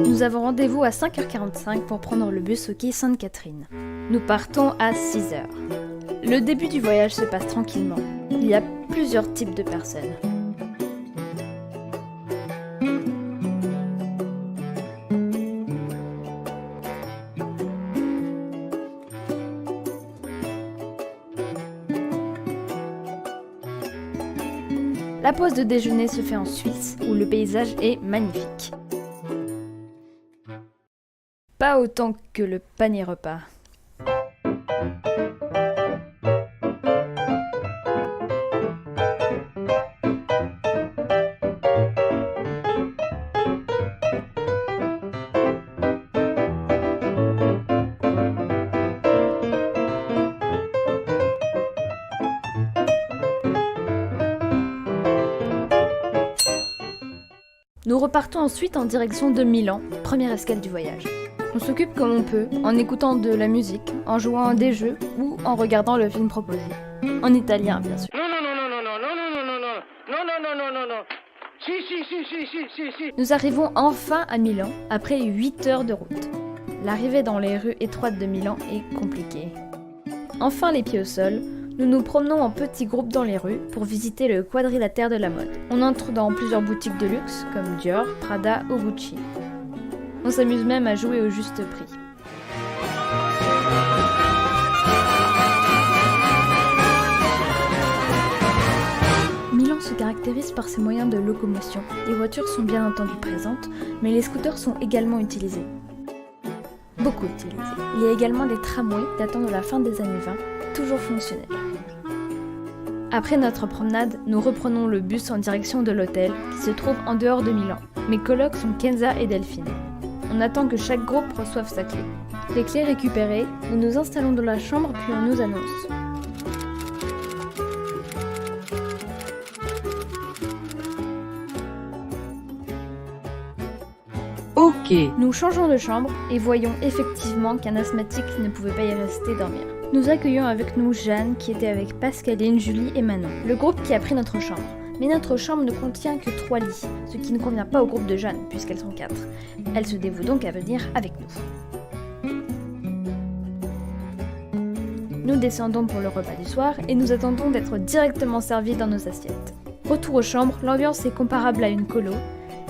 Nous avons rendez-vous à 5h45 pour prendre le bus au quai Sainte-Catherine. Nous partons à 6h. Le début du voyage se passe tranquillement. Il y a plusieurs types de personnes. La pause de déjeuner se fait en Suisse, où le paysage est magnifique. Pas autant que le panier repas. Nous repartons ensuite en direction de Milan, première escale du voyage. On s'occupe comme on peut, en écoutant de la musique, en jouant à des jeux ou en regardant le film proposé. En italien, bien sûr. Si. Nous arrivons enfin à Milan, après 8 heures de route. L'arrivée dans les rues étroites de Milan est compliquée. Enfin les pieds au sol, nous nous promenons en petits groupes dans les rues pour visiter le quadrilatère de la mode. On entre dans plusieurs boutiques de luxe comme Dior, Prada ou Gucci. On s'amuse même à jouer au juste prix. Milan se caractérise par ses moyens de locomotion. Les voitures sont bien entendu présentes, mais les scooters sont également utilisés. Beaucoup utilisés. Il y a également des tramways datant de la fin des années 20, toujours fonctionnels. Après notre promenade, nous reprenons le bus en direction de l'hôtel qui se trouve en dehors de Milan. Mes colocs sont Kenza et Delphine. On attend que chaque groupe reçoive sa clé. Les clés récupérées, nous nous installons dans la chambre puis on nous annonce. Ok. Nous changeons de chambre et voyons effectivement qu'un asthmatique ne pouvait pas y rester dormir. Nous accueillons avec nous Jeanne qui était avec Pascaline, Julie et Manon, le groupe qui a pris notre chambre. Mais notre chambre ne contient que 3 lits, ce qui ne convient pas au groupe de Jeanne puisqu'elles sont 4. Elle se dévoue donc à venir avec nous. Nous descendons pour le repas du soir et nous attendons d'être directement servis dans nos assiettes. Retour aux chambres, l'ambiance est comparable à une colo.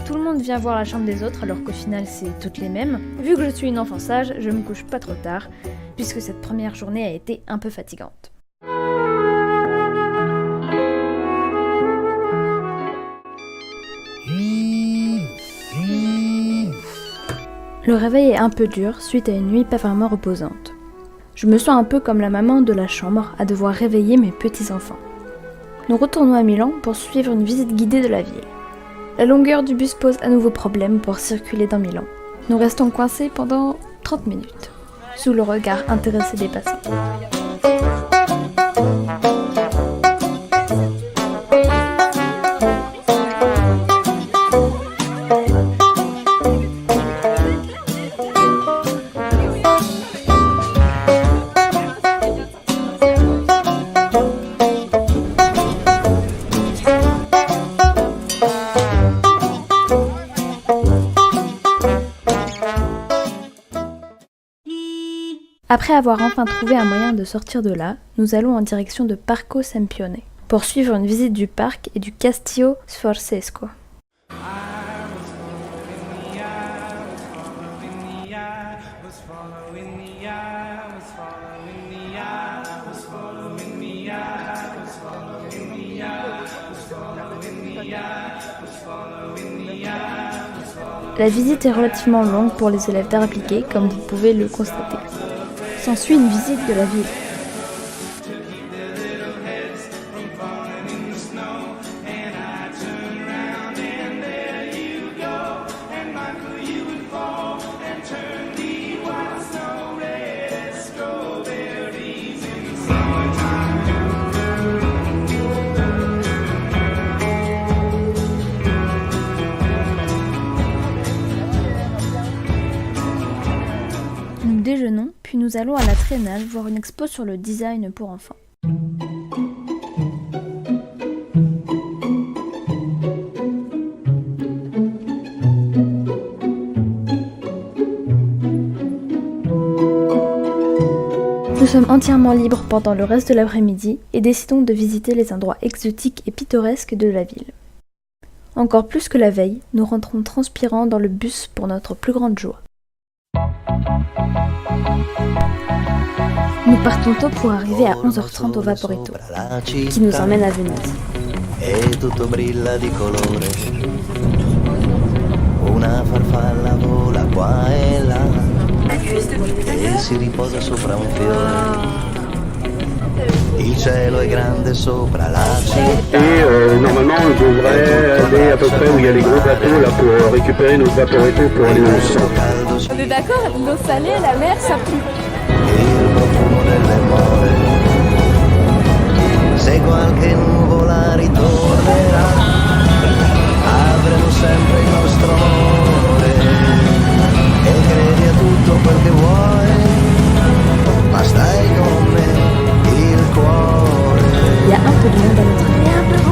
Tout le monde vient voir la chambre des autres alors qu'au final c'est toutes les mêmes. Vu que je suis une enfant sage, je me couche pas trop tard, puisque cette première journée a été un peu fatigante. Le réveil est un peu dur suite à une nuit pas vraiment reposante. Je me sens un peu comme la maman de la chambre à devoir réveiller mes petits-enfants. Nous retournons à Milan pour suivre une visite guidée de la ville. La longueur du bus pose à nouveau problème pour circuler dans Milan. Nous restons coincés pendant 30 minutes, sous le regard intéressé des passants. Après avoir enfin trouvé un moyen de sortir de là, nous allons en direction de Parco Sempione pour suivre une visite du parc et du Castillo Sforzesco. La visite est relativement longue pour les élèves d'art appliqué, comme vous pouvez le constater. S'ensuit une visite de la ville. Nous déjeunons, puis puis nous allons à la Triennale voir une expo sur le design pour enfants. Nous sommes entièrement libres pendant le reste de l'après-midi et décidons de visiter les endroits exotiques et pittoresques de la ville. Encore plus que la veille, nous rentrons transpirants dans le bus pour notre plus grande joie. Nous partons tôt pour arriver à 11h30 au Vaporetto, qui nous emmène à Venise. Una farfalla vola qua e là e si riposa sopra un fiore. Il cielo è grande sopra la città. Et normalement, on devrait aller à peu près où il y a les gros bateaux là pour récupérer notre Vaporetto pour aller au centre. On est d'accord, l'eau salée, la mer, ça pue. Il profumo delle more. Se qualche nuvola ritornerà, avremo sempre il nostro amore. E credi a tutto quel che vuoi, ma stai con me, il cuore. Il y a un peu de monde à notre avis.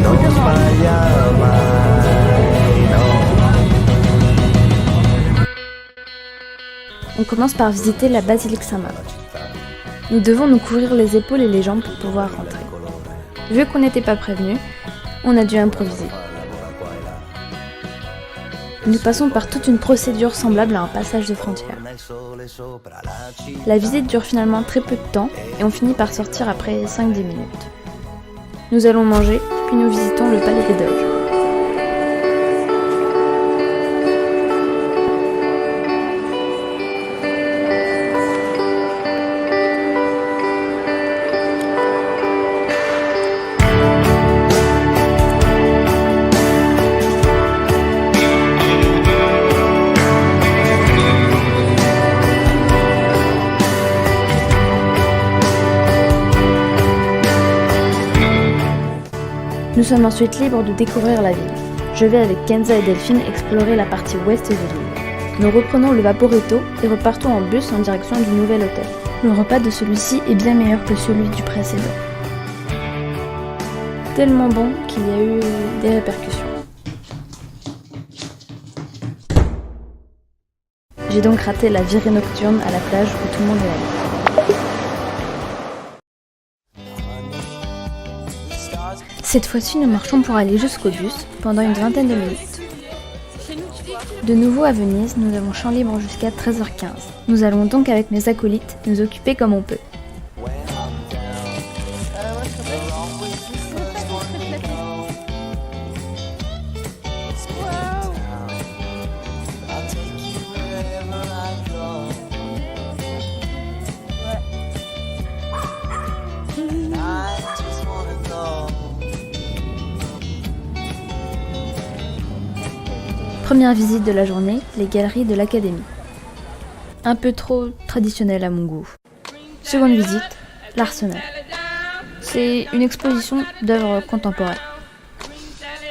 Non sbaglia mai, no. On commence par visiter la basilique Saint-Marc. Nous devons nous couvrir les épaules et les jambes pour pouvoir rentrer. Vu qu'on n'était pas prévenus, on a dû improviser. Nous passons par toute une procédure semblable à un passage de frontière. La visite dure finalement très peu de temps et on finit par sortir après 5-10 minutes. Nous allons manger, puis nous visitons le palais des Doges. Nous sommes ensuite libres de découvrir la ville. Je vais avec Kenza et Delphine explorer la partie ouest de l'île. Nous reprenons le Vaporetto et repartons en bus en direction du nouvel hôtel. Le repas de celui-ci est bien meilleur que celui du précédent. Tellement bon qu'il y a eu des répercussions. J'ai donc raté la virée nocturne à la plage où tout le monde est allé. Cette fois-ci, nous marchons pour aller jusqu'au bus pendant une vingtaine de minutes. De nouveau à Venise, nous avons champ libre jusqu'à 13h15. Nous allons donc avec mes acolytes nous occuper comme on peut. Première visite de la journée, les galeries de l'Académie. Un peu trop traditionnel à mon goût. Seconde visite, l'Arsenal. C'est une exposition d'œuvres contemporaines.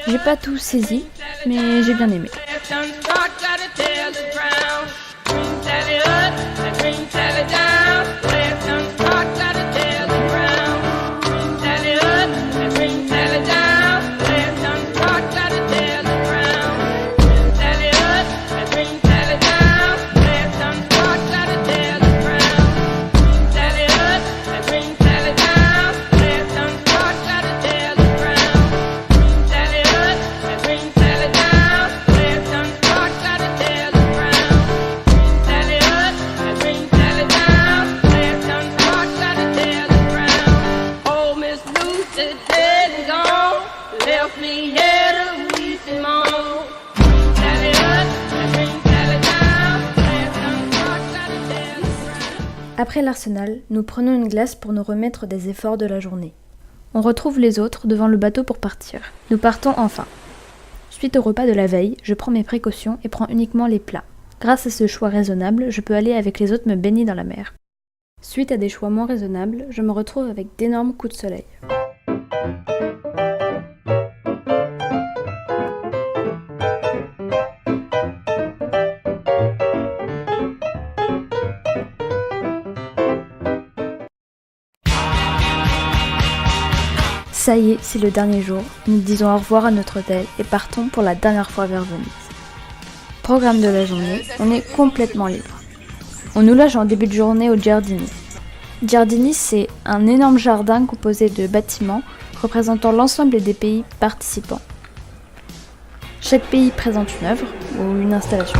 J'ai pas tout saisi, mais j'ai bien aimé. Après l'Arsenal, nous prenons une glace pour nous remettre des efforts de la journée. On retrouve les autres devant le bateau pour partir. Nous partons enfin. Suite au repas de la veille, je prends mes précautions et prends uniquement les plats. Grâce à ce choix raisonnable, je peux aller avec les autres me baigner dans la mer. Suite à des choix moins raisonnables, je me retrouve avec d'énormes coups de soleil. Ça y est, c'est le dernier jour. Nous disons au revoir à notre hôtel et partons pour la dernière fois vers Venise. Programme de la journée, on est complètement libre. On nous loge en début de journée au Giardini. Giardini, c'est un énorme jardin composé de bâtiments représentant l'ensemble des pays participants. Chaque pays présente une œuvre ou une installation.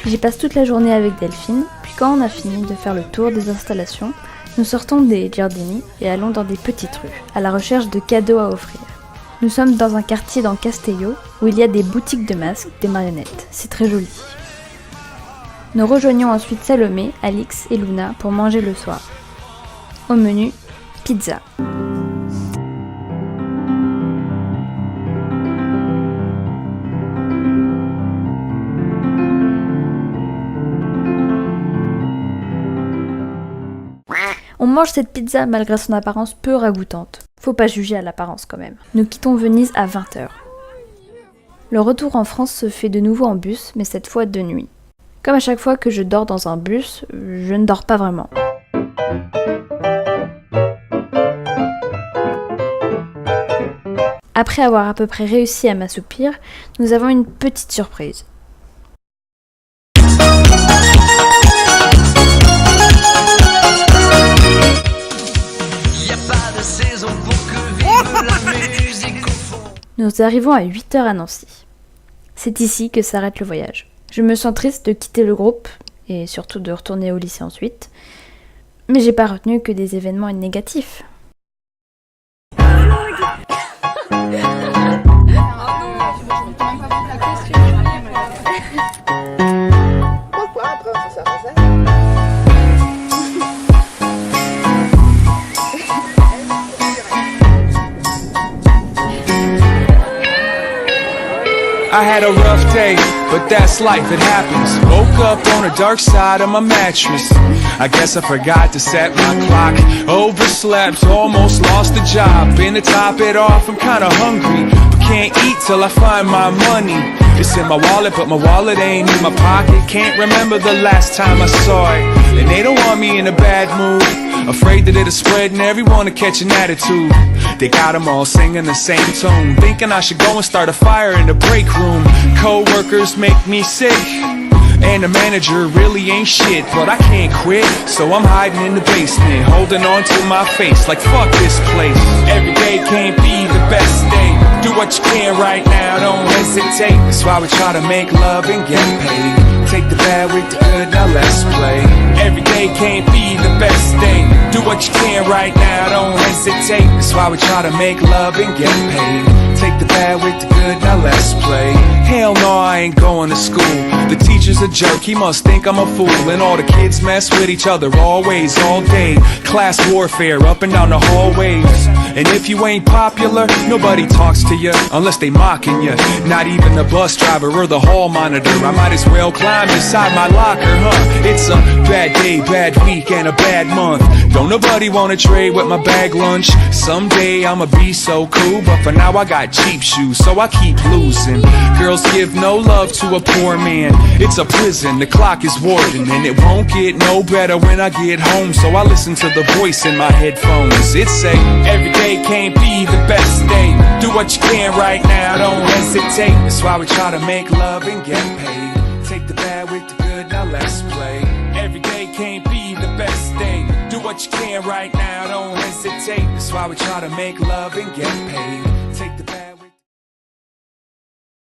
J'y passe toute la journée avec Delphine, puis quand on a fini de faire le tour des installations, nous sortons des Giardini et allons dans des petites rues, à la recherche de cadeaux à offrir. Nous sommes dans un quartier dans Castello, où il y a des boutiques de masques, des marionnettes. C'est très joli. Nous rejoignons ensuite Salomé, Alix et Luna pour manger le soir. Au menu, pizza. On mange cette pizza malgré son apparence peu ragoûtante. Faut pas juger à l'apparence quand même. Nous quittons Venise à 20h. Le retour en France se fait de nouveau en bus, mais cette fois de nuit. Comme à chaque fois que je dors dans un bus, je ne dors pas vraiment. Après avoir à peu près réussi à m'assoupir, nous avons une petite surprise. Nous arrivons à 8h à Nancy. C'est ici que s'arrête le voyage. Je me sens triste de quitter le groupe, et surtout de retourner au lycée ensuite, mais j'ai pas retenu que des événements négatifs. I had a rough day, but that's life, it happens. Woke up on the dark side of my mattress. I guess I forgot to set my clock. Overslept, almost lost the job. Been to top it off, I'm kinda hungry, but can't eat till I find my money. It's in my wallet, but my wallet ain't in my pocket. Can't remember the last time I saw it. And they don't want me in a bad mood. Afraid that it'll spread and everyone will catch an attitude. They got them all singing the same tune, thinking I should go and start a fire in the break room. Co-workers make me sick, and the manager really ain't shit, but I can't quit, so I'm hiding in the basement, holding on to my face like fuck this place. Every day can't be the best day. Do what you can right now, don't hesitate. That's why we try to make love and get paid. Take the bad with the good, now let's play. Every day can't be the best day. Do what you can right now, don't hesitate. That's why we try to make love and get paid. Take the bad with the good, now let's play. Hell no, I ain't going to school. The teacher's a jerk, he must think I'm a fool. And all the kids mess with each other always, all day. Class warfare up and down the hallways. And if you ain't popular, nobody talks to you unless they mocking you. Not even the bus driver or the hall monitor. I might as well climb inside my locker, huh? It's a bad day, bad week, and a bad month. Don't nobody wanna trade with my bag lunch. Someday I'ma be so cool, but for now I got cheap shoes, so I keep losing. Girls give no love to a poor man. It's a prison, the clock is warden, and it won't get no better when I get home. So I listen to the voice in my headphones. It say, every day can't be the best day. Do what you can right now, don't hesitate. That's why we try to make love and get paid. Take the bad with the good, now let's play. Every day can't be the best day. Do what you can right now, don't hesitate. That's why we try to make love and get paid. Take the bad